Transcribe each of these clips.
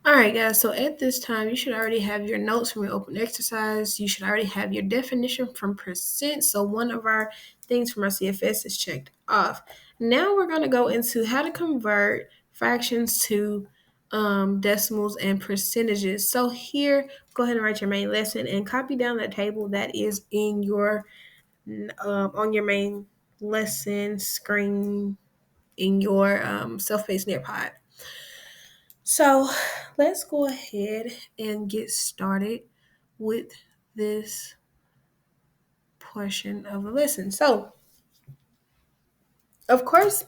All right, guys. So at this time, you should already have your notes from your open exercise. You should already have your definition from percent. So one of our things from our CFS is checked off. Now we're going to go into how to convert fractions to decimals and percentages. So here, go ahead and write your main lesson and copy down the table that is in your on your main lesson screen in your self-paced Nearpod. So let's go ahead and get started with this portion of the lesson. So, of course,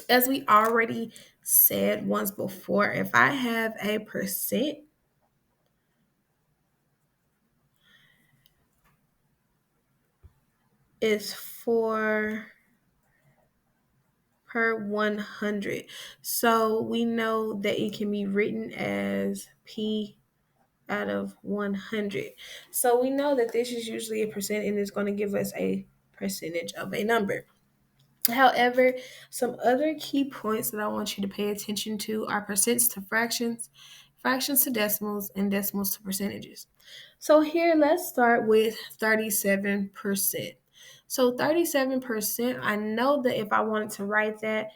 as we already said once before, if I have a percent, it's 4 per 100. So we know that it can be written as P out of 100. So we know that this is usually a percent and it's going to give us a percentage of a number. However, some other key points that I want you to pay attention to are percents to fractions, fractions to decimals, and decimals to percentages. So here, let's start with 37%. So 37%, I know that if I wanted to write that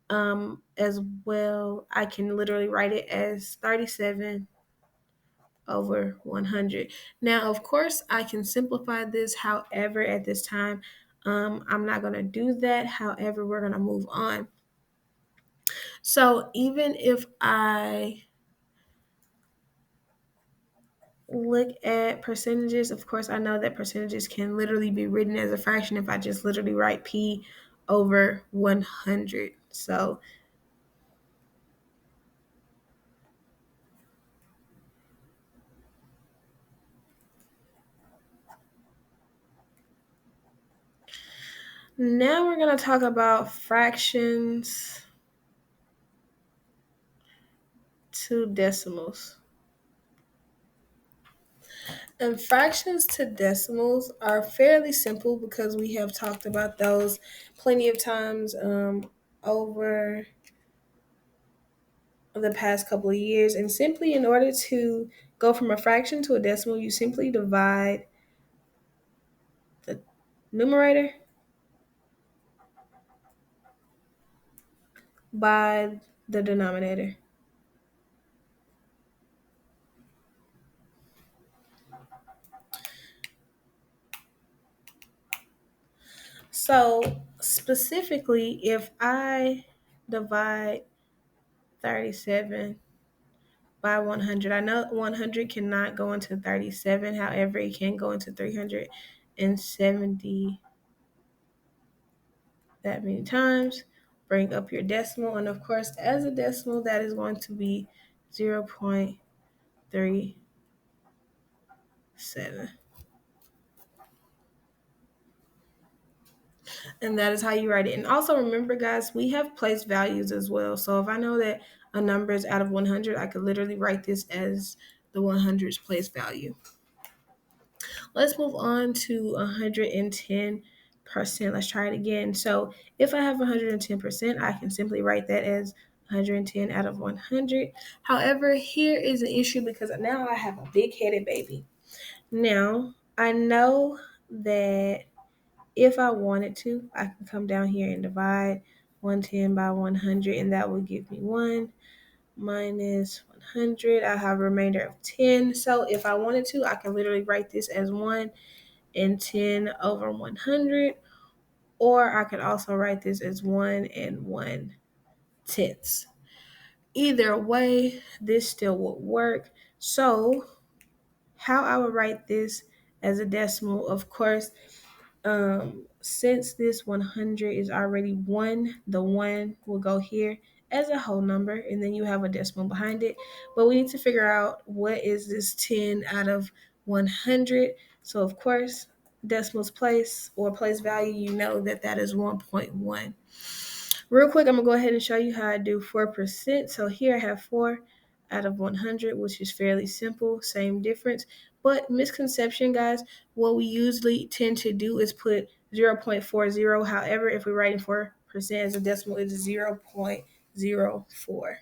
as well, I can literally write it as 37 over 100. Now, of course, I can simplify this. However, at this time, I'm not going to do that. However, we're going to move on. So even if I look at percentages, of course, I know that percentages can literally be written as a fraction if I just literally write P over 100. So now we're going to talk about fractions to decimals. And fractions to decimals are fairly simple because we have talked about those plenty of times over the past couple of years. And simply, in order to go from a fraction to a decimal, you simply divide the numerator by the denominator. So, specifically, if I divide 37 by 100. I know 100 cannot go into 37. However, it can go into 370 that many times. Bring up your decimal. And of course, as a decimal, that is going to be 0.37. And that is how you write it. And also remember, guys, we have place values as well. So if I know that a number is out of 100, I could literally write this as the 100's place value. Let's move on to 110%. Let's try it again. So if I have 110%, I can simply write that as 110 out of 100. However, here is an issue because now I have a big-headed baby. Now, I know that if I wanted to, I can come down here and divide 110 by 100, and that will give me 1 minus 100. I have a remainder of 10. So if I wanted to, I can literally write this as 1 and 10 over 100, or I could also write this as 1 and 1/10. Either way, this still would work. So how I would write this as a decimal, of course, since this 100 is already 1, the 1 will go here as a whole number, and then you have a decimal behind it. But we need to figure out what is this 10 out of 100. So of course, decimal's place or place value, you know that that is 1.1. Real quick, I'm going to go ahead and show you how I do 4%. So here I have 4 out of 100, which is fairly simple, same difference. But misconception, guys, what we usually tend to do is put 0.40. However, if we're writing 4% as a decimal, it is 0.04.